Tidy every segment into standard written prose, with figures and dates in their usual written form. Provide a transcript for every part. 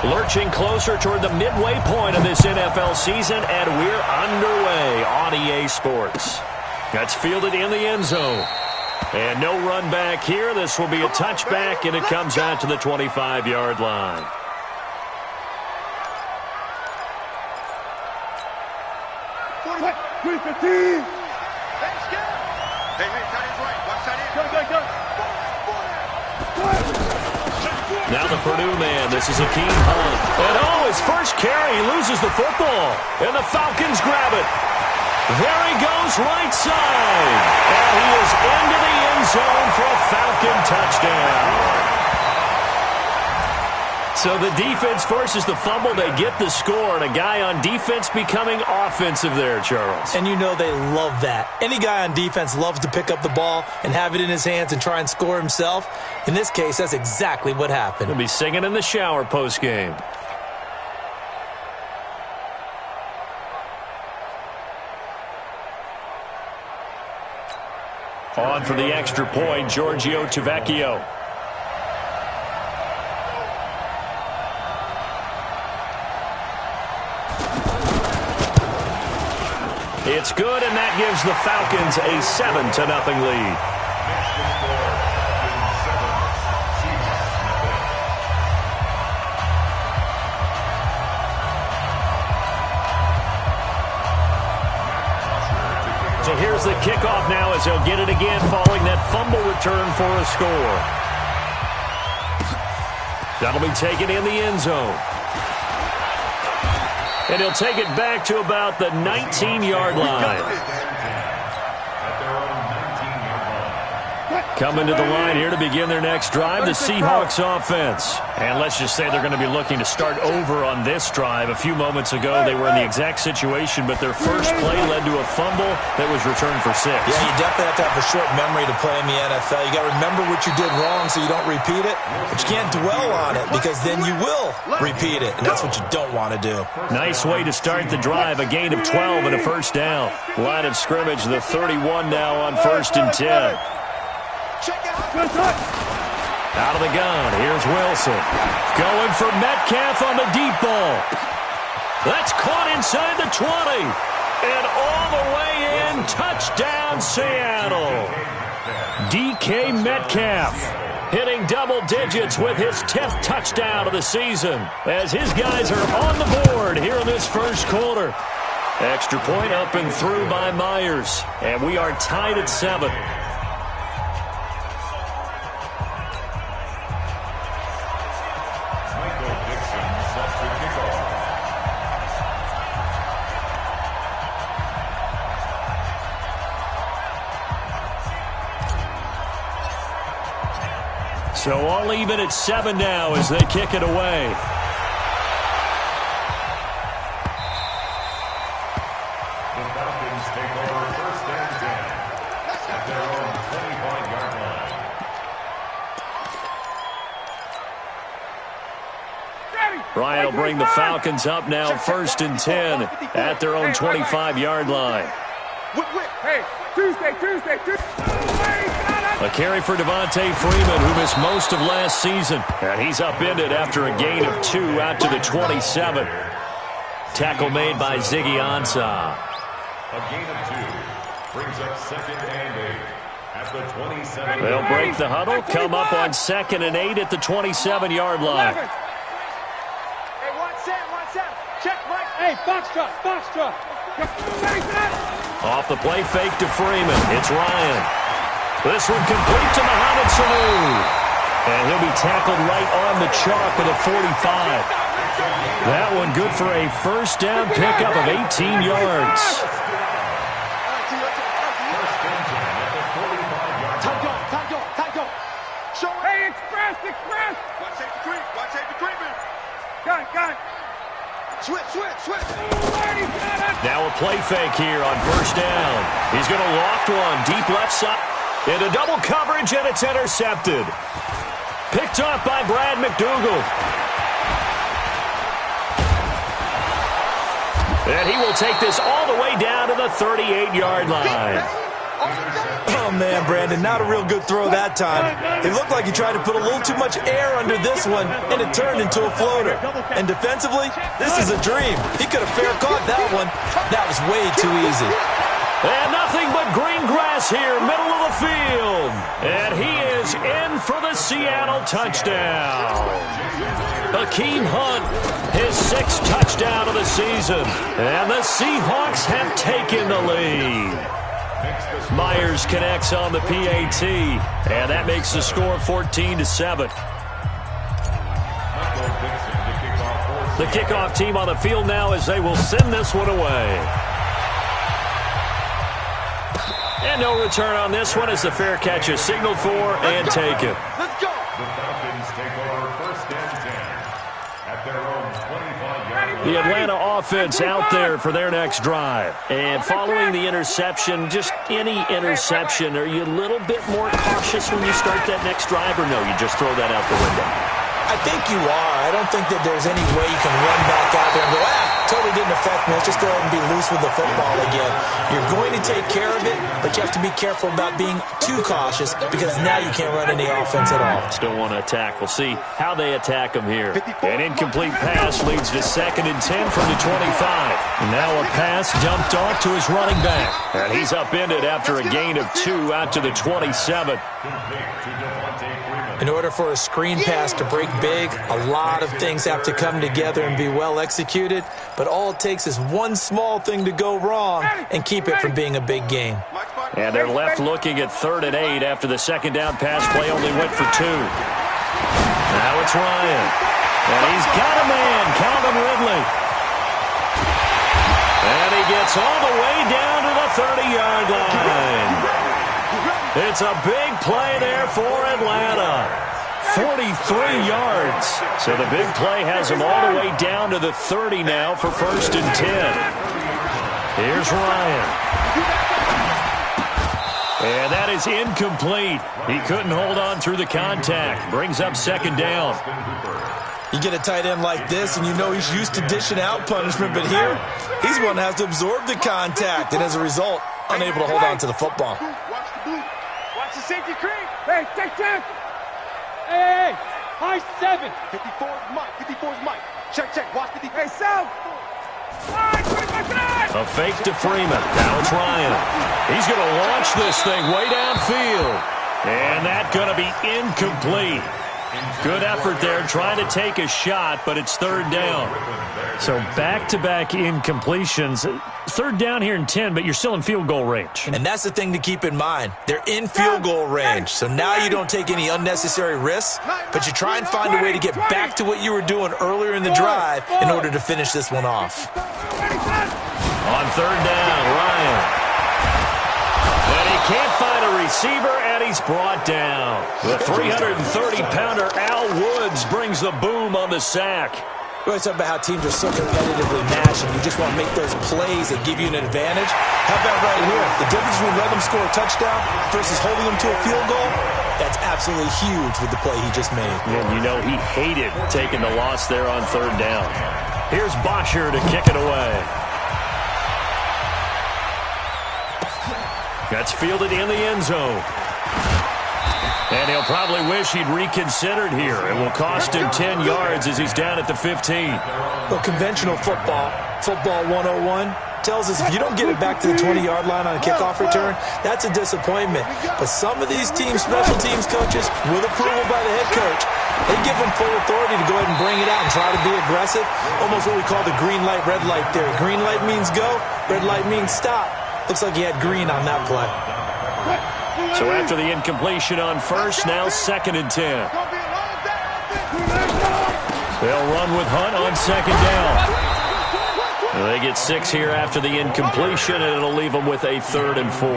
Lurching closer toward the midway point of this NFL season, and we're underway on EA Sports. That's fielded in the end zone. And no run back here. This will be a touchback, and it comes out to the 25-yard line. Now the Purdue man. This is Akeem Hunt. And his first carry. He loses the football. And the Falcons grab it. There he goes, right side. And he is into the end zone for a Falcon touchdown. So the defense forces the fumble. They get the score, and a guy on defense becoming offensive there, Charles. And you know they love that. Any guy on defense loves to pick up the ball and have it in his hands and try and score himself. In this case, that's exactly what happened. He'll be singing in the shower post-game. On for the extra point, Giorgio Tavecchio. It's good, and that gives the Falcons a 7-0 lead. So here's the kickoff now as they'll get it again following that fumble return for a score. That'll be taken in the end zone. And he'll take it back to about the 19-yard line. Coming to the line here to begin their next drive, the Seahawks offense. And let's just say they're going to be looking to start over on this drive. A few moments ago, they were in the exact situation, but their first play led to a fumble that was returned for 6. Yeah, you definitely have to have a short memory to play in the NFL. You got to remember what you did wrong so you don't repeat it, but you can't dwell on it because then you will repeat it, and that's what you don't want to do. Nice way to start the drive, a gain of 12 and a first down. Line of scrimmage, the 31 now on 1st and 10. Out of the gun, here's Wilson. Going for Metcalf on the deep ball. That's caught inside the 20. And all the way in, touchdown Seattle. DK Metcalf hitting double digits with his 10th touchdown of the season as his guys are on the board here in this first quarter. Extra point up and through by Myers. And we are tied at 7. So all even at 7 now as they kick it away. The Falcons take over 1st and 10 at their own 25-yard line. Ryan will bring the Falcons up now 1st and 10 at their own 25-yard line. Hey, Tuesday. A carry for Devontae Freeman, who missed most of last season. And he's upended after a gain of 2 out to the 27. Tackle made by Ziggy Ansah. A gain of 2 brings up 2nd and 8 at the 27. They'll break the huddle, come up on 2nd and 8 at the 27-yard line. Hey, one set. Check, Mike. Hey, Foxtrot. Off the play fake to Freeman. It's Ryan. This one complete to Mohamed Sanu. And he'll be tackled right on the chalk of the 45. That one good for a first down pickup of 18 yards. Hey, express. Watch the creep. Gun. Switch. Now a play fake here on first down. He's going to loft one deep left side. Into double coverage, and it's intercepted. Picked up by Brad McDougal. And he will take this all the way down to the 38-yard line. Oh, man, Brandon, not a real good throw that time. It looked like he tried to put a little too much air under this one, and it turned into a floater. And defensively, this is a dream. He could have fair caught that one. That was way too easy. And nothing but green grass here, middle of the field. And he is in for the Seattle touchdown. Hakeem Hunt, his 6th touchdown of the season. And the Seahawks have taken the lead. Myers connects on the PAT, and that makes the score 14-7. The kickoff team on the field now as they will send this one away. And no return on this one as the fair catch is signaled for and taken. Let's go. The Falcons take over 1st and 10 at their own 25-yard line. The Atlanta offense out there for their next drive. And following the interception, just any interception, are you a little bit more cautious when you start that next drive, or no, you just throw that out the window? I think you are. I don't think that there's any way you can run back out there and go, totally didn't affect me. Let's just go ahead and be loose with the football again. You're going to take care of it, but you have to be careful about being too cautious because now you can't run any offense at all. Still want to attack. We'll see how they attack them here. An incomplete pass leads to 2nd and 10 from the 25. Now a pass dumped off to his running back. And he's upended after a gain of 2 out to the 27. In order for a screen pass to break big, a lot of things have to come together and be well executed, but all it takes is one small thing to go wrong and keep it from being a big game. And they're left looking at 3rd and 8 after the 2nd down pass play only went for 2. Now it's Ryan. And he's got a man, Calvin Ridley. And he gets all the way down to the 30-yard line. It's a big play there for Atlanta. 43 yards. So the big play has him all the way down to the 30 now for 1st and 10. Here's Ryan. And that is incomplete. He couldn't hold on through the contact. Brings up 2nd down. You get a tight end like this, and you know he's used to dishing out punishment, but here, he's the one that has to absorb the contact, and as a result, unable to hold on to the football. Watch the safety creep. Hey, check. Hey, high 7. 54 is Mike. 54 is Mike. Check. Watch 50. Hey, South. A fake to Freeman. Now it's Ryan. He's going to launch this thing way downfield. And that's going to be incomplete. Good effort there trying to take a shot, but it's 3rd down. So back-to-back incompletions. 3rd down here in 10, but you're still in field goal range. And that's the thing to keep in mind. They're in field goal range. So now you don't take any unnecessary risks, but you try and find a way to get back to what you were doing earlier in the drive in order to finish this one off. On 3rd down, Ryan. And he can't find a receiver, and he's brought down. The 330-pounder Al Woods brings the boom on the sack. We always talk about how teams are so competitively matched, and you just want to make those plays that give you an advantage. How about right here? The difference between letting them score a touchdown versus holding them to a field goal, that's absolutely huge with the play he just made. And you know he hated taking the loss there on 3rd down. Here's Bosher to kick it away. That's fielded in the end zone. And he'll probably wish he'd reconsidered here. It will cost him 10 yards as he's down at the 15. Well, conventional football 101, tells us if you don't get it back to the 20-yard line on a kickoff return, that's a disappointment. But some of these teams, special teams coaches, with approval by the head coach, they give them full authority to go ahead and bring it out and try to be aggressive. Almost what we call the green light, red light theory. Green light means go, red light means stop. Looks like he had green on that play. So after the incompletion on 1st, now 2nd and 10. They'll run with Hunt on 2nd down. They get 6 here after the incompletion, and it'll leave them with a 3rd and 4.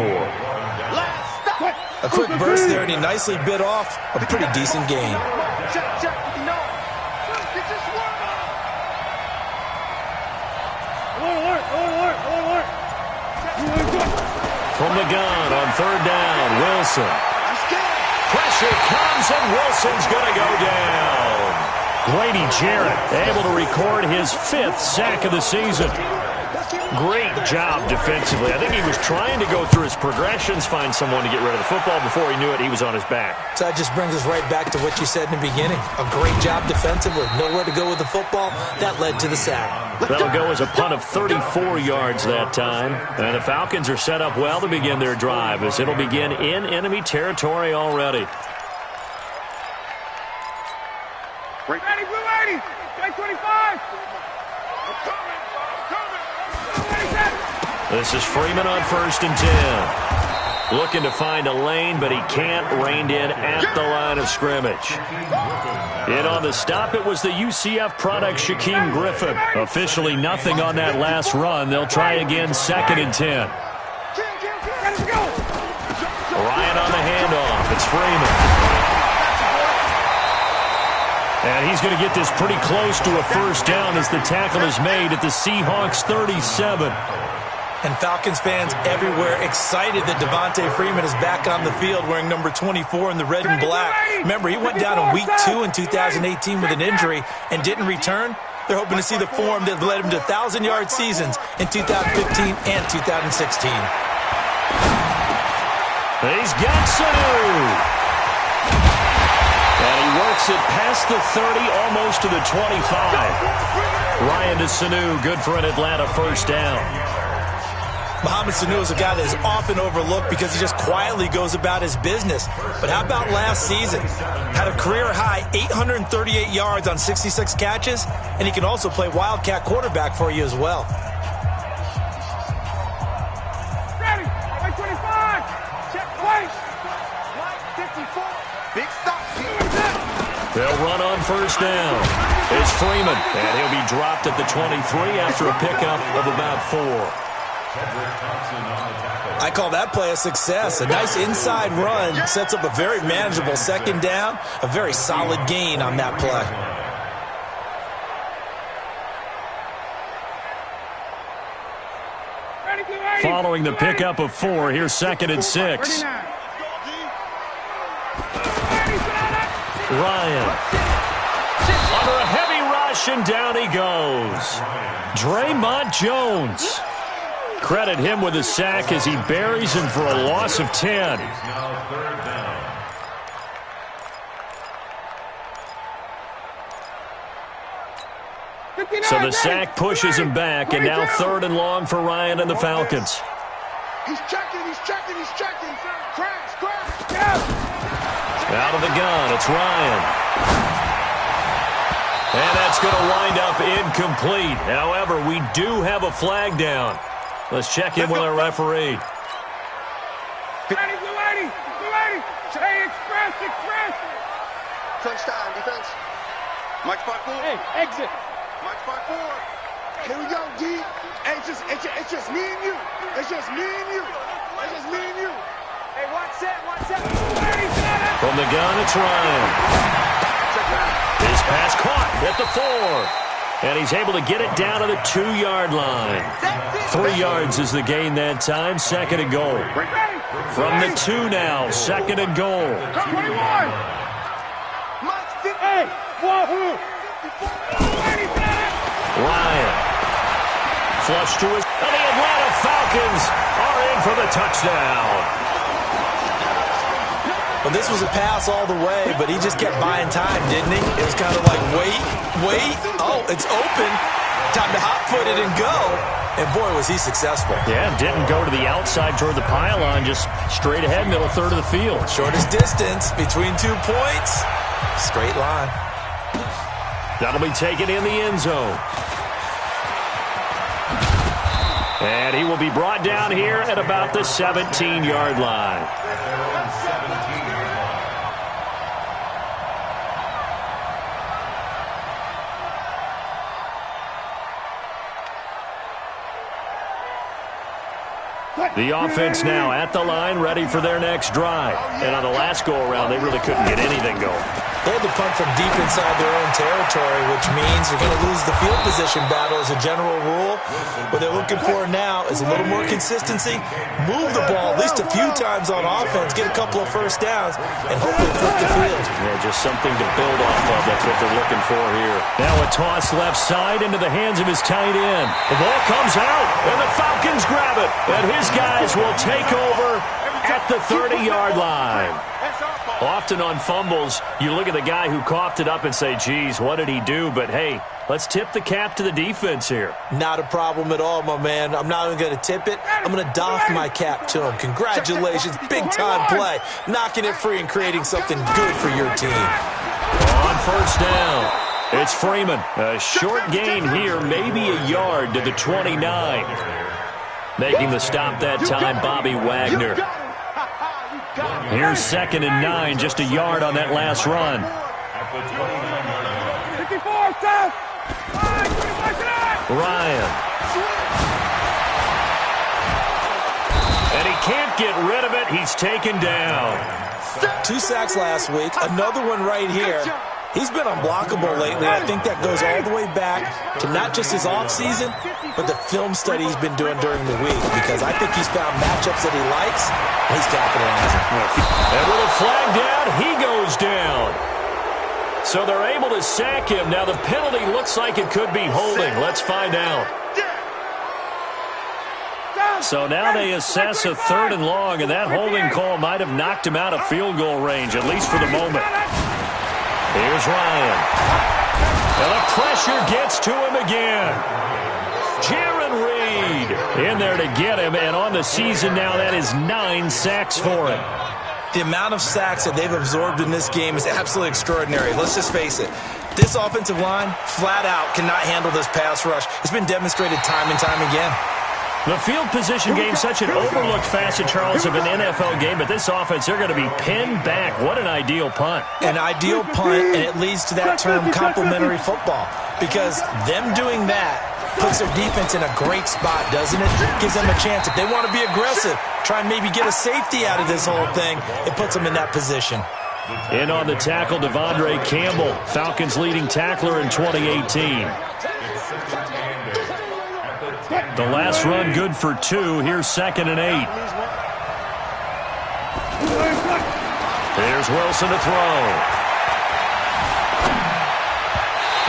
A quick burst there, and he nicely bit off a pretty decent gain. From the gun on 3rd down, Wilson. Pressure comes, and Wilson's going to go down. Grady Jarrett able to record his 5th sack of the season. Great job defensively. I think he was trying to go through his progressions, find someone to get rid of the football. Before he knew it, he was on his back. So that just brings us right back to what you said in the beginning. A great job defensively. Nowhere to go with the football. That led to the sack. That'll go as a punt of 34 yards that time. And the Falcons are set up well to begin their drive, as it'll begin in enemy territory already. Ready, blue 80, 25. This is Freeman on 1st and 10. Looking to find a lane, but he can't. Reined in at the line of scrimmage. In on the stop, it was the UCF product, Shaquem Griffin. Officially nothing on that last run. They'll try again, 2nd and 10. Ryan on the handoff. It's Freeman. And he's going to get this pretty close to a first down as the tackle is made at the Seahawks 37. And Falcons fans everywhere excited that Devontae Freeman is back on the field wearing number 24 in the red and black. Remember, he went down in week 2 in 2018 with an injury and didn't return. They're hoping to see the form that led him to 1,000-yard seasons in 2015 and 2016. He's got Sanu. And he works it past the 30, almost to the 25. Ryan to Sanu, good for an Atlanta first down. Mohamed Sanu is a guy that is often overlooked because he just quietly goes about his business. But how about last season? Had a career-high 838 yards on 66 catches, and he can also play Wildcat quarterback for you as well. Ready, 25. Check, wait. 54. Big stop. They'll run on first down. It's Freeman, and he'll be dropped at the 23 after a pickup of about 4. I call that play a success. A nice inside run sets up a very manageable 2nd down. A very solid gain on that play. Following the pickup of 4, here's 2nd and 6. Ryan. Under a heavy rush, and down he goes. Draymond Jones. Credit him with a sack as he buries him for a loss of 10. So the sack pushes him back, and now 3rd and long for Ryan and the Falcons. He's checking. Crash. Out of the gun, it's Ryan. And that's going to wind up incomplete. However, we do have a flag down. Let's check in with our referee. Ready, blue 80. Hey, express. Touchdown, defense. March 5-4. Hey, exit. March 5-4. Here we go, D. Hey, it's just me and you. Hey, watch that. From the gun, it's Ryan. His pass caught at the 4. And he's able to get it down to the 2-yard line. 3 yards is the gain that time. 2nd and goal. From the 2 now. 2nd and goal. 21. Hey, wahoo. Ryan. Flush to his... And the Atlanta Falcons are in for the touchdown. Well, this was a pass all the way, but he just kept buying time, didn't he? It was kind of like, wait. Oh, it's open. Time to hot-foot it and go. And, boy, was he successful. Yeah, didn't go to the outside toward the pylon, just straight ahead, middle third of the field. Shortest distance between 2 points. Straight line. That'll be taken in the end zone. And he will be brought down here at about the 17-yard line. The offense now at the line, ready for their next drive. And on the last go-around, they really couldn't get anything going. They had to punt from deep inside their own territory, which means you're going to lose the field position battle as a general rule. What they're looking for now is a little more consistency, move the ball at least a few times on offense, get a couple of first downs, and hopefully flip the field. Yeah, just something to build off of. That's what they're looking for here. Now a toss left side into the hands of his tight end. The ball comes out, and the Falcons grab it. And his guys will take over at the 30-yard line. Often on fumbles, you look at the guy who coughed it up and say, geez, what did he do? But, hey, let's tip the cap to the defense here. Not a problem at all, my man. I'm not even going to tip it. I'm going to doff my cap to him. Congratulations. Big-time play. Knocking it free and creating something good for your team. On first down, it's Freeman. A short gain here, maybe a yard to the 29. Making the stop that time, Bobby Wagner. Here's 2nd and 9, just a yard on that last run. 54, stop! Ryan. And he can't get rid of it. He's taken down. 2 sacks last week, another one right here. He's been unblockable lately. I think that goes all the way back to not just his offseason, but the film study he's been doing during the week, because I think he's found matchups that he likes, and he's capitalizing. And with a flag down, he goes down. So they're able to sack him. Now the penalty looks like it could be holding. Let's find out. So now they assess a 3rd and long, and that holding call might have knocked him out of field goal range, at least for the moment. Here's Ryan. And the pressure gets to him again. Jaron Reed in there to get him, and on the season now, that is 9 sacks for him. The amount of sacks that they've absorbed in this game is absolutely extraordinary. Let's just face it. This offensive line, flat out, cannot handle this pass rush. It's been demonstrated time and time again. The field position game, such an overlooked facet, Charles, of an NFL game, but this offense, they're going to be pinned back. What an ideal punt. An ideal punt, and it leads to that term complementary football, because them doing that puts their defense in a great spot, doesn't it? Gives them a chance. If they want to be aggressive, try and maybe get a safety out of this whole thing, it puts them in that position. In on the tackle, Devondre Campbell, Falcons leading tackler in 2018. The last run good for 2. Here's 2nd and 8. Here's Wilson to throw.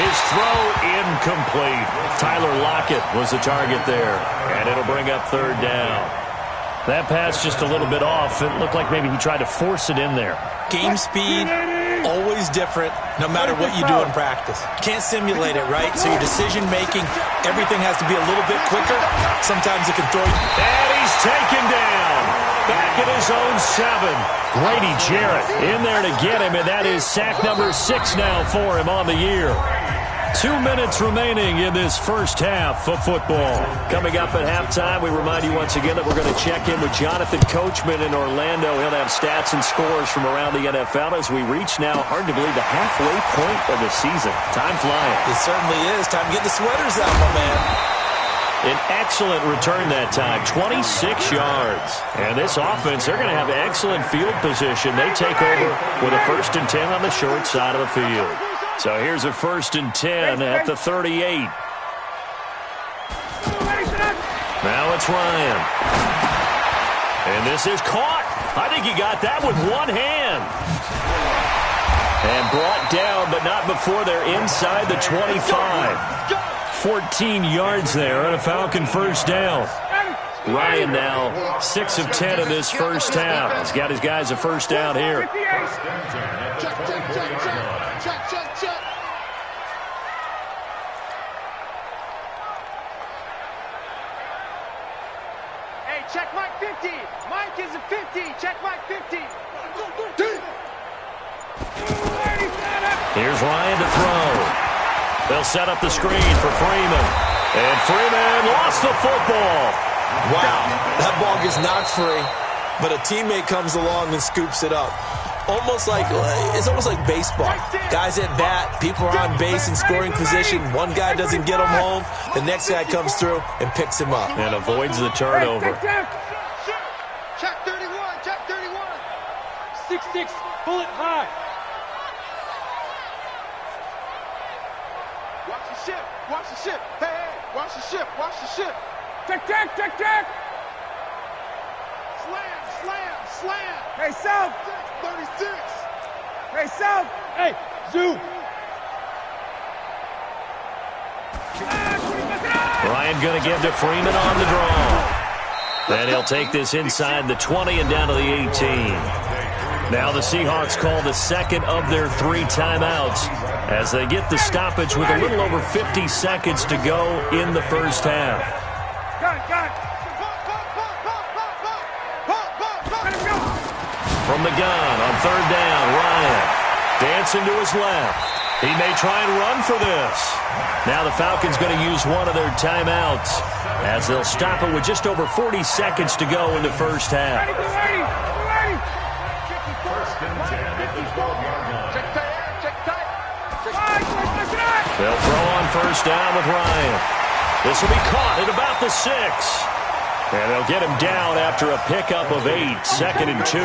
His throw incomplete. Tyler Lockett was the target there. And it'll bring up 3rd down. That pass just a little bit off. It looked like maybe he tried to force it in there. Game speed, always different, no matter what you do in practice. Can't simulate it, right? So your decision-making, everything has to be a little bit quicker. Sometimes it can throw you. And he's taken down. Back at his own 7. Grady Jarrett in there to get him, and that is sack number 6 now for him on the year. 2 minutes remaining in this first half of football. Coming up at halftime, we remind you once again that we're going to check in with Jonathan Coachman in Orlando. He'll have stats and scores from around the NFL as we reach now, hard to believe, the halfway point of the season. Time flying. It certainly is. Time to get the sweaters out, my man. An excellent return that time, 26 yards. And this offense, they're going to have excellent field position. They take over with a 1st and 10 on the short side of the field. So here's a 1st and 10 at the 38. Now it's Ryan. And this is caught. I think he got that with one hand. And brought down, but not before they're inside the 25. 14 yards there on a Falcon 1st down. Ryan now 6 of 10 in this first half. He's got his guys a 1st down here. Hey, check Mike 50. Mike is a 50. Check Mike 50. Here's Ryan to throw. They'll set up the screen for Freeman. And Freeman lost the football. Wow, that ball gets knocked free, but a teammate comes along and scoops it up. It's almost like baseball. Guys at bat, people are on base in scoring position. One guy doesn't get him home. The next guy comes through and picks him up. And avoids the turnover. Check 31, check 31. 6'6", bullet high. ship. Watch the ship. Hey, hey, watch the ship. Watch the ship. Check, check, check, check. Slam, slam, slam. Hey, South. 36. Hey, South. Hey, Zoo. Ryan going to give to Freeman on the draw. And he'll take this inside the 20 and down to the 18. Now the Seahawks call the second of their 3 timeouts as they get the stoppage with a little over 50 seconds to go in the first half. From the gun on third down, Ryan dancing to his left. He may try and run for this. Now the Falcons going to use one of their timeouts as they'll stop it with just over 40 seconds to go in the first half. They'll throw on first down with Ryan. This will be caught at about the 6. And they'll get him down after a pickup of 8, 2nd and 2.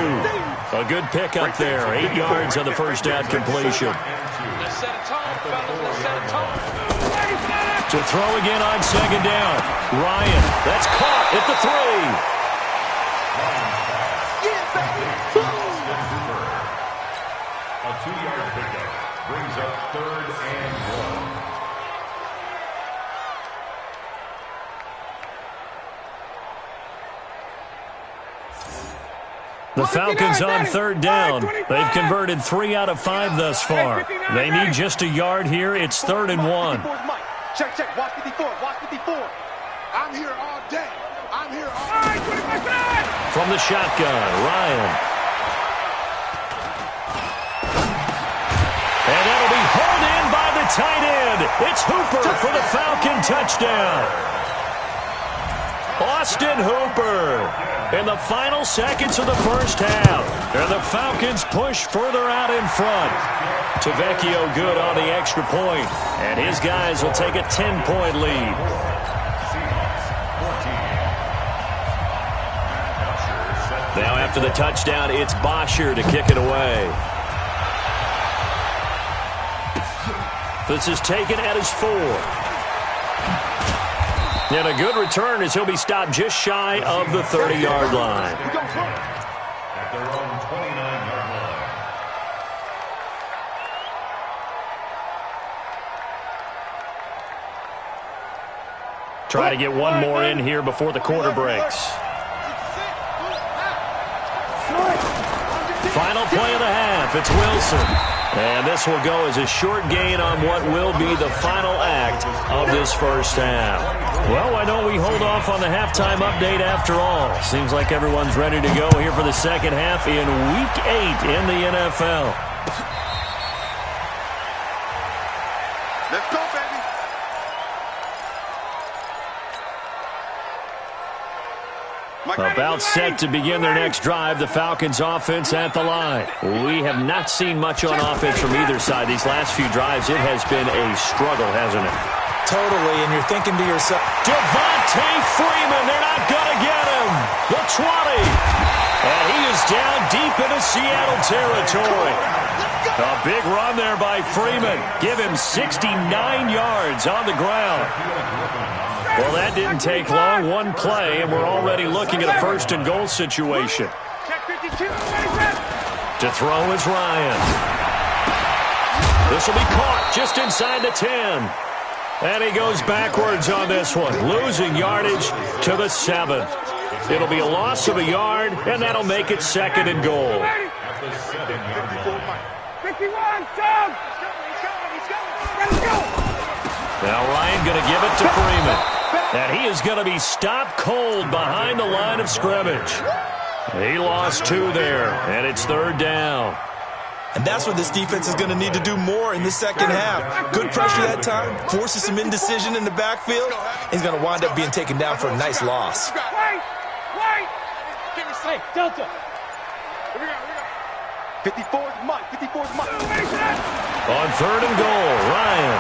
A good pickup there, 8 yards on the first down completion. To throw again on second down. Ryan, that's caught at the 3. A 2-yard pickup brings up 3rd and 1. The Falcons on third down. They've converted 3 out of 5 thus far. They need just a yard here. It's 3rd and 1. Check, check. Watch 54. Watch 54. I'm here all day. I'm here all day. From the shotgun, Ryan. And that'll be hauled in by the tight end. It's Hooper for the Falcon touchdown. Austin Hooper in the final seconds of the first half. And the Falcons push further out in front. Tavecchio good on the extra point. And his guys will take a 10-point lead. Now after the touchdown, it's Bosher to kick it away. This is taken at his 4. And a good return as he'll be stopped just shy of the 30-yard line. At their own 29-yard line. Try to get one more in here before the quarter breaks. Final play of the half. It's Wilson. And this will go as a short gain on what will be the final act of this first half. Well, why don't we hold off on the halftime update after all? Seems like everyone's ready to go here for the second half in Week 8 in the NFL. Let's go, baby. About set to begin their next drive, the Falcons offense at the line. We have not seen much on offense from either side. These last few drives, it has been a struggle, hasn't it? Totally, and you're thinking to yourself, Devontae Freeman, they're not going to get him. The 20. And he is down deep into Seattle territory. A big run there by Freeman. Give him 69 yards on the ground. Well, that didn't take long. One play, and we're already looking at a 1st and goal situation. To throw is Ryan. This will be caught just inside the 10. And he goes backwards on this one, losing yardage to the 7. It'll be a loss of a yard, and that'll make it 2nd and goal. At the 7-yard line. 51, Doug! Let's go! Now Ryan going to give it to Freeman. And he is going to be stopped cold behind the line of scrimmage. He lost 2 there, and it's 3rd down. and that's what this defense is going to need to do more in the second half. Good pressure that time, forces some indecision in the backfield. He's going to wind up being taken down for a nice loss. Wait! Hey, Delta! Here we go. 54's Mike. 54's Mike. On 3rd and goal, Ryan.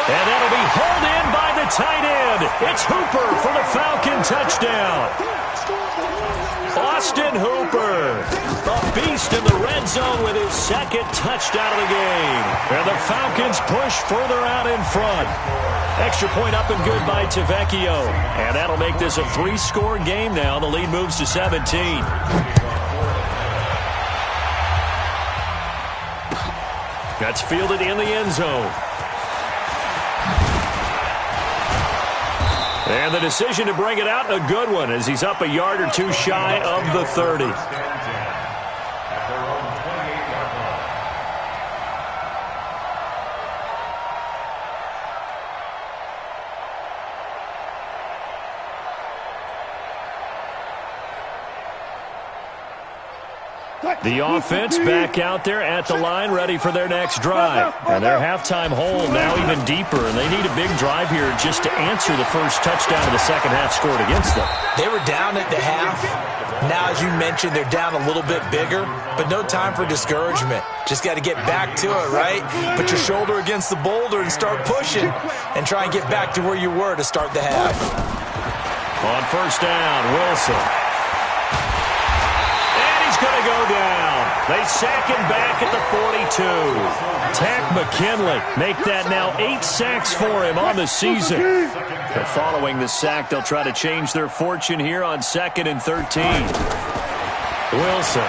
And that'll be hauled in by the tight end. It's Hooper for the Falcon touchdown. Austin Hooper. beast in the red zone with his second touchdown of the game. And the Falcons push further out in front. Extra point up and good by Tavecchio. And that'll make this a 3-score game now. The lead moves to 17. That's fielded in the end zone. And the decision to bring it out, a good one, as he's up a yard or two shy of the 30. The offense back out there at the line, ready for their next drive. And their halftime hole now even deeper, and they need a big drive here just to answer the first touchdown of the second half scored against them. They were down at the half. Now, as you mentioned, they're down a little bit bigger, but no time for discouragement. Just got to get back to it, right? Put your shoulder against the boulder and start pushing and try and get back to where you were to start the half. On first down, Wilson. Going to go down. They sack him back at the 42. Tack McKinley make that now 8 sacks for him on the season. And following the sack, they'll try to change their fortune here on 2nd and 13. Wilson.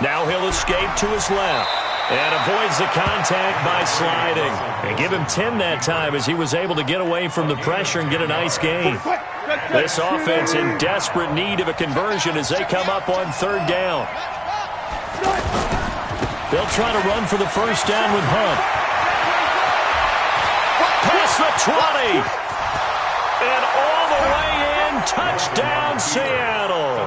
Now he'll escape to his left. And avoids the contact by sliding. And give him 10 that time as he was able to get away from the pressure and get a nice gain. This offense in desperate need of a conversion as they come up on 3rd down. They'll try to run for the first down with Hunt. Past the 20. And all the way in, touchdown Seattle.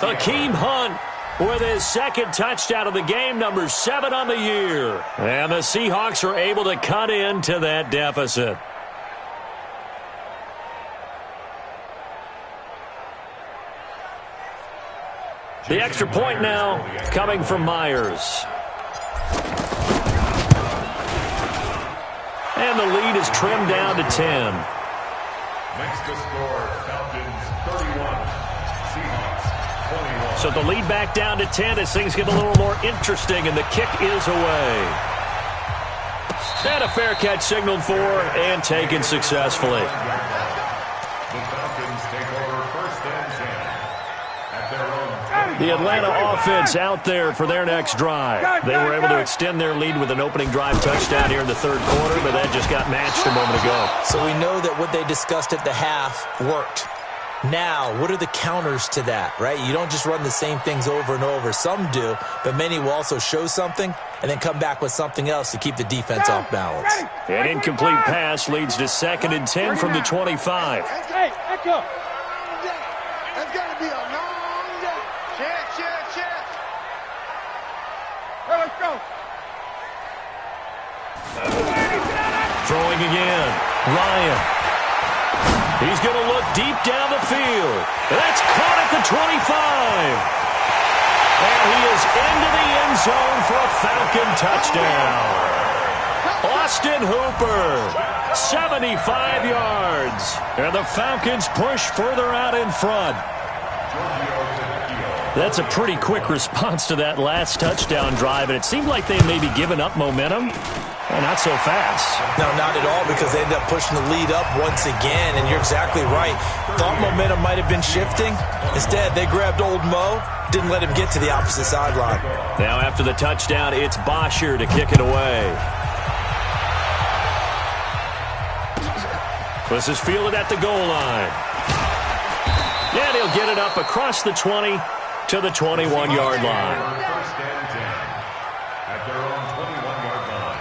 Hakeem Hunt with his second touchdown of the game, number 7 on the year. And the Seahawks are able to cut into that deficit. The extra point now coming from Myers. And the lead is trimmed down to 10. Next to score, Falcons 31. So the lead back down to 10 as things get a little more interesting, and the kick is away. And a fair catch signaled for and taken successfully. The Falcons take over 1st and 10 at their own 10. The Atlanta offense out there for their next drive. They were able to extend their lead with an opening drive touchdown here in the 3rd quarter, but that just got matched a moment ago. So we know that what they discussed at the half worked. Now, what are the counters to that, right? You don't just run the same things over and over. Some do, but many will also show something and then come back with something else to keep the defense off balance. An incomplete pass leads to 2nd and 10 from the 25. Hey, Echo. That's got to be a long day. Check. Hey, let's go. Throwing again. Ryan. He's going to look deep down the field. That's caught at the 25. And he is into the end zone for a Falcon touchdown. Austin Hooper, 75 yards. And the Falcons push further out in front. That's a pretty quick response to that last touchdown drive, and it seemed like they may be giving up momentum. Well, not so fast. No, not at all, because they ended up pushing the lead up once again, and you're exactly right. Thought momentum might have been shifting. Instead, they grabbed old Mo, didn't let him get to the opposite sideline. Now after the touchdown, it's Bosher to kick it away. This is fielded at the goal line. And he'll get it up across the 20 to the 21-yard line. First and 10 at their own 21-yard line.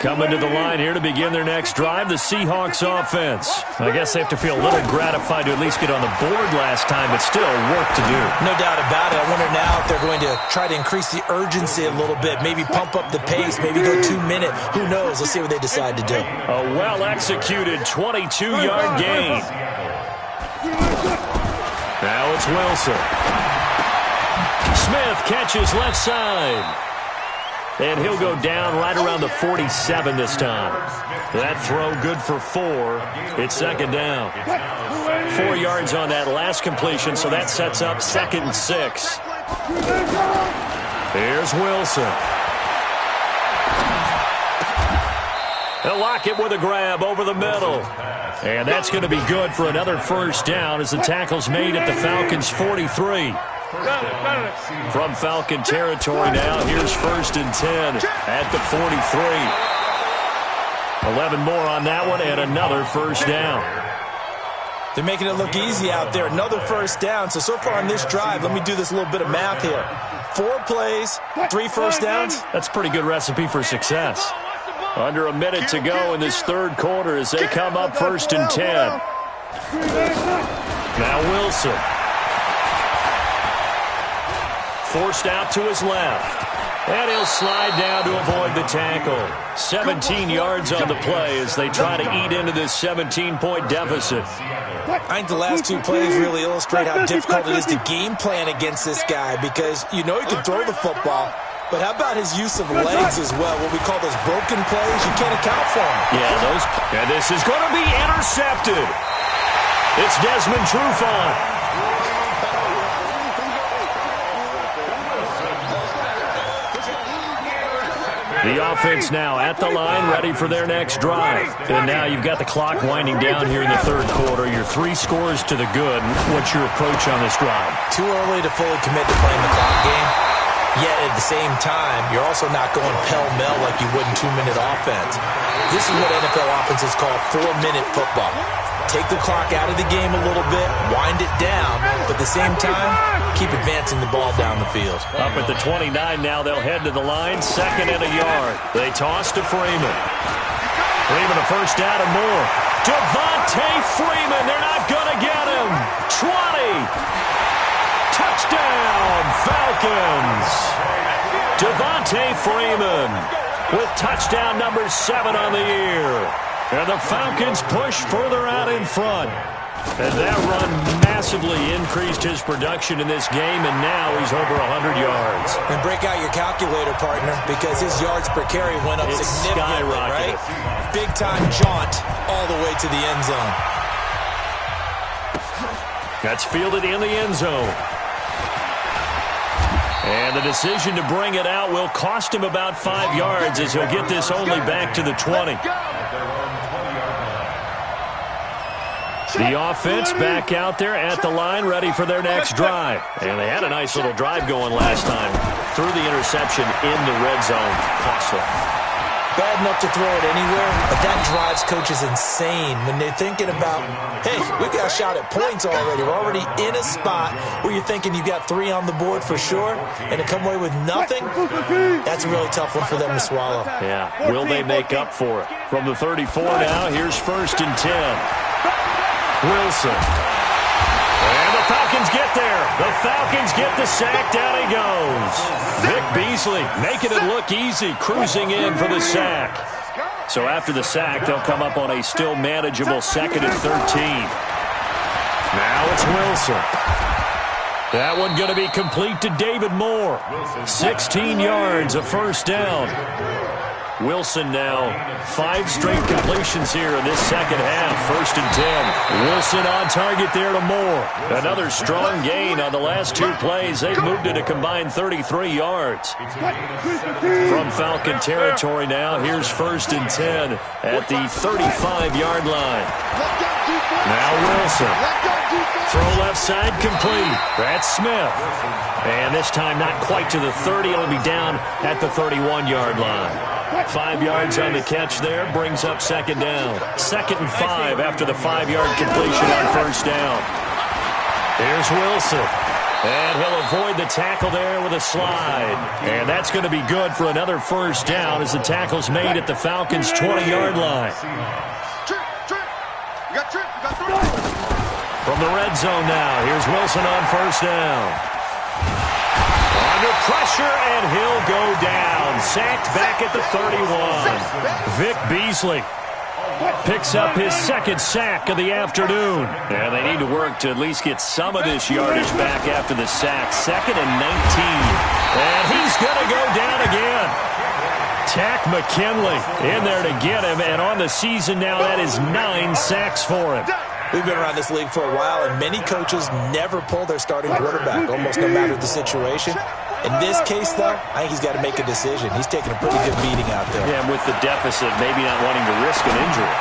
Coming to the line here to begin their next drive, the Seahawks offense. I guess they have to feel a little gratified to at least get on the board last time, but still work to do. No doubt about it. I wonder now if they're going to try to increase the urgency a little bit, maybe pump up the pace, maybe go 2-minute. Who knows? Let's see what they decide to do. A well-executed 22-yard gain. Now it's Wilson. Smith catches left side. And he'll go down right around the 47 this time. That throw good for 4. It's second down. 4 yards on that last completion, so that sets up 2nd and 6. Here's Wilson. They'll lock it with a grab over the middle. And that's going to be good for another first down as the tackle's made at the Falcons' 43. From Falcon territory now, here's 1st and 10 at the 43. 11 more on that one and another first down. They're making it look easy out there. Another first down. So far on this drive, let me do this little bit of math here. 4 plays, 3 first downs. That's a pretty good recipe for success. Under a minute to go in this third quarter as they come up 1st and 10. Now Wilson. Forced out to his left. And he'll slide down to avoid the tackle. 17 yards on the play as they try to eat into this 17-point deficit. I think the last 2 plays really illustrate how difficult it is to game plan against this guy because you know he can throw the football, but how about his use of legs as well? What we call those broken plays, you can't account for them. Yeah, those. And this is going to be intercepted. It's Desmond Trufant. The offense now at the line, ready for their next drive. And now you've got the clock winding down here in the third quarter. Your 3 scores to the good. What's your approach on this drive? Too early to fully commit to playing the clock game. Yet at the same time, you're also not going pell-mell like you would in 2-minute offense. This is what NFL offenses call 4-minute football. Take the clock out of the game a little bit, wind it down, but at the same time, keep advancing the ball down the field. Up at the 29 now, they'll head to the line, 2nd and a yard. They toss to Freeman. Freeman a first down and more. Devontae Freeman, they're not going to get him. 20. Touchdown, Falcons. Devontae Freeman with touchdown number 7 on the year. And the Falcons push further out in front. And that run massively increased his production in this game, and now he's over 100 yards. And break out your calculator, partner, because his yards per carry went up significantly, right? Big-time jaunt all the way to the end zone. That's fielded in the end zone. And the decision to bring it out will cost him about 5 yards as he'll get this only back to the 20. The offense back out there at the line, ready for their next drive. And they had a nice little drive going last time. Threw the interception in the red zone. Costly. Bad enough to throw it anywhere, but that drives coaches insane when they're thinking about, hey, we've got a shot at points already. We're already in a spot where you're thinking you got 3 on the board for sure, and to come away with nothing, that's a really tough one for them to swallow. Yeah, will they make up for it? From the 34 now, here's 1st and 10. Wilson. And the Falcons get there. The Falcons get the sack. Down he goes. Vic Beasley making it look easy, cruising in for the sack. So after the sack, they'll come up on a still manageable 2nd and 13. Now it's Wilson. That one going to be complete to David Moore. 16 yards, a first down. Wilson now 5 straight completions here in this second half. 1st and 10. Wilson on target there to Moore. Another strong gain on the last 2 plays. They've moved it a combined 33 yards. From Falcon territory now, here's 1st and 10 at the 35-yard line. Now Wilson. Throw left side complete. That's Smith. And this time not quite to the 30. It'll be down at the 31-yard line. 5 yards on the catch there, brings up 2nd down. 2nd and 5 after the 5-yard completion on 1st down. Here's Wilson. And he'll avoid the tackle there with a slide. And that's going to be good for another first down as the tackle's made at the Falcons' 20-yard line. From the red zone now, here's Wilson on 1st down. Under pressure, and he'll go down. Sacked back at the 31. Vic Beasley picks up his 2nd sack of the afternoon. And they need to work to at least get some of this yardage back after the sack. 2nd and 19. And he's going to go down again. Tack McKinley in there to get him, and on the season now, that is 9 sacks for him. We've been around this league for a while, and many coaches never pull their starting quarterback, almost no matter the situation. In this case, though, I think he's got to make a decision. He's taking a pretty good beating out there. Yeah, and with the deficit, maybe not wanting to risk an injury.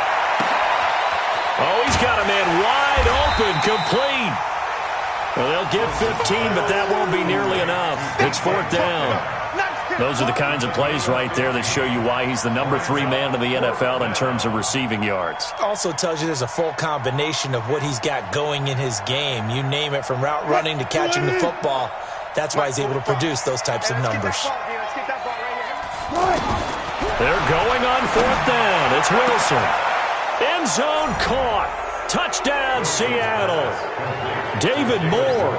Oh, he's got a man wide open, complete. Well, they'll get 15, but that won't be nearly enough. It's 4th down. Those are the kinds of plays right there that show you why he's the number 3 man in the NFL in terms of receiving yards. Also tells you there's a full combination of what he's got going in his game. You name it, from route running to catching the football. That's why he's able to produce those types of numbers. They're going on 4th down. It's Wilson. End zone caught. Touchdown, Seattle. David Moore,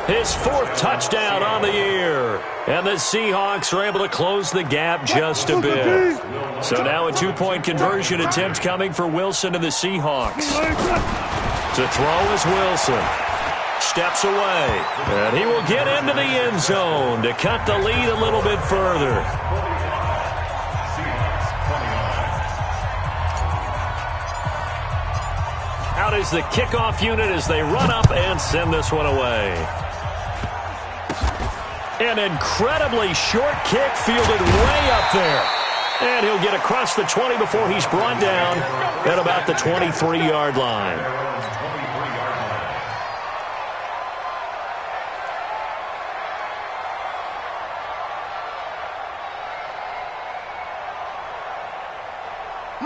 his 4th touchdown on the year. And the Seahawks are able to close the gap just a bit. So now a 2-point conversion attempt coming for Wilson and the Seahawks. To throw is Wilson. Steps away. And he will get into the end zone to cut the lead a little bit further. Out is the kickoff unit as they run up and send this one away. An incredibly short kick fielded way up there. And he'll get across the 20 before he's brought down at about the 23-yard line.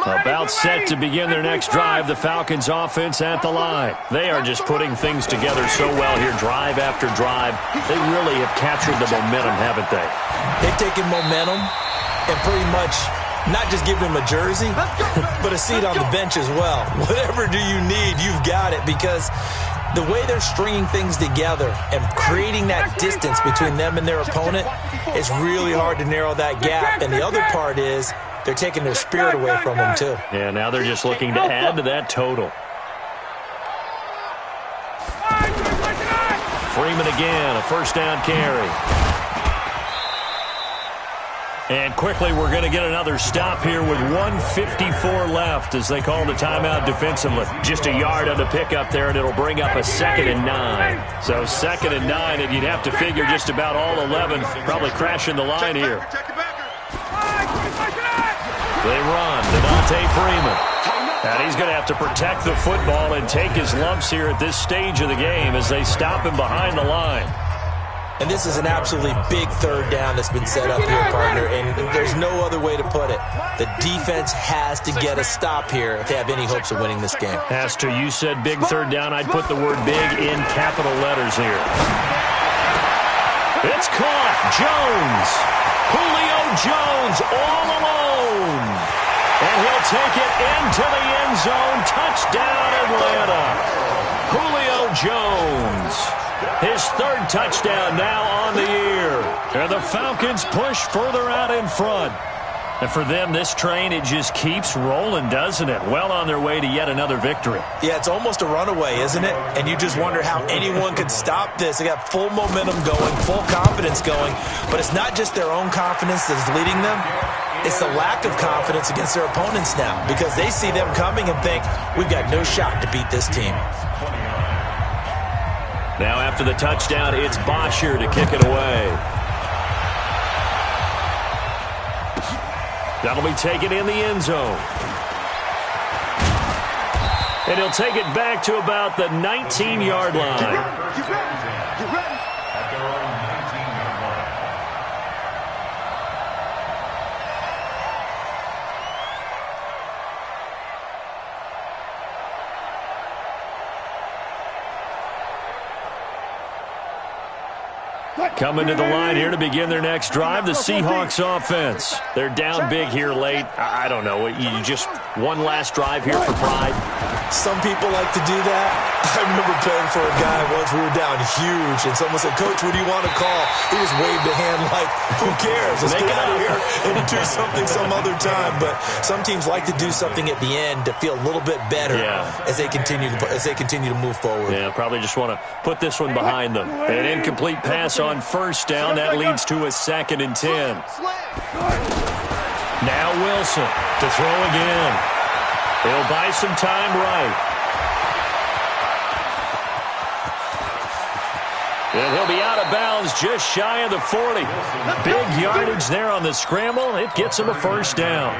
About set to begin their next drive, the Falcons offense at the line. They are just putting things together so well here, drive after drive. They really have captured the momentum, haven't they? They've taken momentum and pretty much not just given him a jersey, but a seat on the bench as well. Whatever do you need, you've got it, because the way they're stringing things together and creating that distance between them and their opponent, it's really hard to narrow that gap. And the other part is they're taking their spirit away from them, too. Yeah, now they're just looking to add to that total. Freeman again, a 1st down carry. And quickly, we're going to get another stop here with 1:54 left as they call the timeout defensively. Just a yard on the pickup there, and it'll bring up a 2nd and 9. So 2nd and 9, and you'd have to figure just about all 11 probably crashing the line here. They run to Devontae Freeman. And he's going to have to protect the football and take his lumps here at this stage of the game as they stop him behind the line. And this is an absolutely big 3rd down that's been set up here, partner, and there's no other way to put it. The defense has to get a stop here if they have any hopes of winning this game. Has to. You said big 3rd down. I'd put the word big in capital letters here. It's caught. Jones. Julio Jones all alone. And he'll take it into the end zone. Touchdown, Atlanta. Julio Jones. His 3rd touchdown now on the year. And the Falcons push further out in front. And for them, this train, it just keeps rolling, doesn't it? Well on their way to yet another victory. Yeah, it's almost a runaway, isn't it? And you just wonder how anyone could stop this. They got full momentum going, full confidence going. But it's not just their own confidence that's leading them. It's the lack of confidence against their opponents now, because they see them coming and think, we've got no shot to beat this team. Now after the touchdown, it's Bosher to kick it away. That'll be taken in the end zone. And he'll take it back to about the 19-yard line. Coming to the line here to begin their next drive, the Seahawks offense. They're down big here late. I don't know. You just one last drive here for pride. Some people like to do that. I remember playing for a guy once. We were down huge, and someone said, Coach, what do you want to call? He just waved a hand like, who cares? Let's get out of here and do something some other time. But some teams like to do something at the end to feel a little bit better as they continue to move forward. Yeah, probably just want to put this one behind them. An incomplete pass on 1st down. That leads to a 2nd and 10. Now Wilson to throw again. He'll buy some time right. And he'll be out of bounds just shy of the 40. Big yardage there on the scramble. It gets him a first down.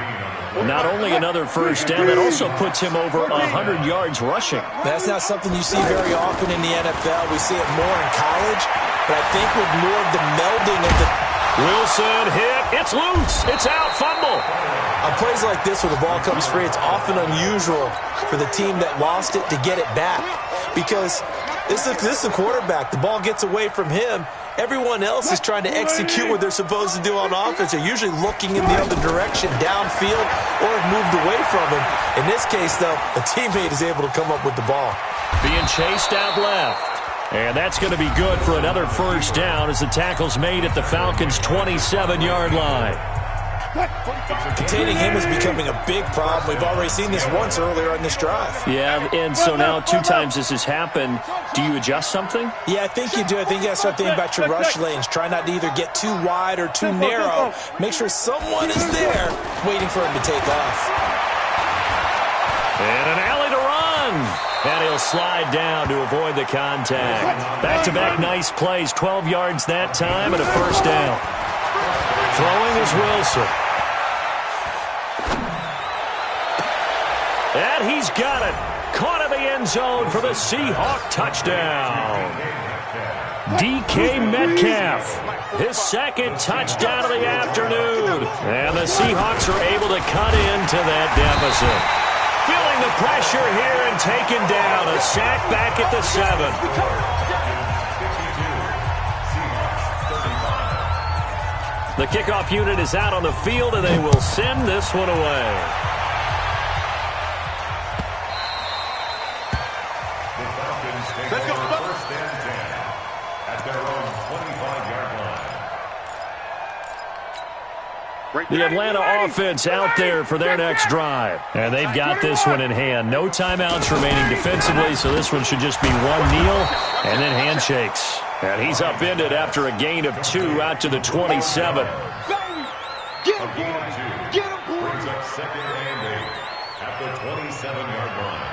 Not only another first down, it also puts him over 100 yards rushing. That's not something you see very often in the NFL. We see it more in college, but I think with more of the melding of the... Wilson hit. It's loose. It's out. Fumble. On plays like this where the ball comes free, it's often unusual for the team that lost it to get it back because this is a quarterback. The ball gets away from him. Everyone else is trying to execute what they're supposed to do on offense. They're usually looking in the other direction, downfield, or have moved away from him. In this case, though, a teammate is able to come up with the ball. Being chased out left. And that's going to be good for another first down as the tackle's made at the Falcons' 27-yard line. Containing him is becoming a big problem. We've already seen this once earlier on this drive. Yeah, and so now 2 times this has happened. Do you adjust something? Yeah, I think you do. I think you got to start thinking about your rush lanes. Try not to either get too wide or too narrow. Make sure someone is there waiting for him to take off. And an alley to run. And he'll slide down to avoid the contact. Back-to-back nice plays. 12 yards that time and a first down. Throwing is Wilson. And he's got it. Caught in the end zone for the Seahawk touchdown. DK Metcalf, his second touchdown of the afternoon. And the Seahawks are able to cut into that deficit. Feeling the pressure here and taken down. A sack back at the 7. The kickoff unit is out on the field, and they will send this one away. Let's go. First and 10 at their own 25-yard line. The Atlanta offense out there for their next drive. And they've got this one in hand. No timeouts remaining defensively, so this one should just be one kneel and then handshakes. And he's upended after a gain of 2 out to the 27. Get him, brings up second and 8 at the 27-yard line.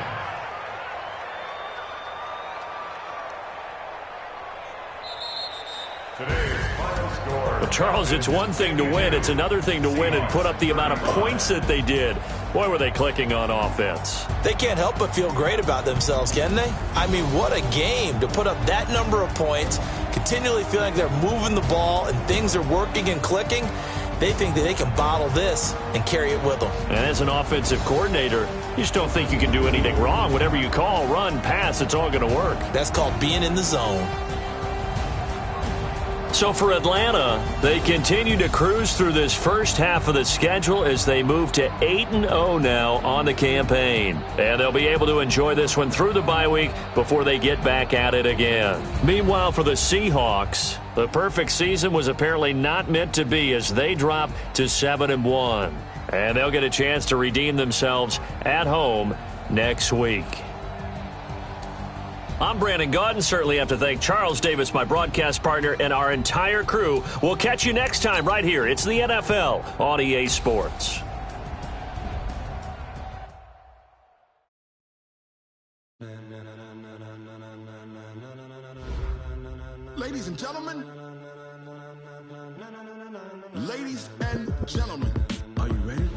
Today's final score. Well, Charles, it's one thing to win. It's another thing to win and put up the amount of points that they did. Boy, were they clicking on offense. They can't help but feel great about themselves, can they? I mean, what a game to put up that number of points, continually feeling like they're moving the ball and things are working and clicking. They think that they can bottle this and carry it with them. And as an offensive coordinator, you just don't think you can do anything wrong. Whatever you call, run, pass, it's all going to work. That's called being in the zone. So for Atlanta, they continue to cruise through this first half of the schedule as they move to 8-0 now on the campaign. And they'll be able to enjoy this one through the bye week before they get back at it again. Meanwhile, for the Seahawks, the perfect season was apparently not meant to be as they drop to 7-1. And they'll get a chance to redeem themselves at home next week. I'm Brandon Gaudin. Certainly have to thank Charles Davis, my broadcast partner, and our entire crew. We'll catch you next time right here. It's the NFL on EA Sports. Ladies and gentlemen, are you ready?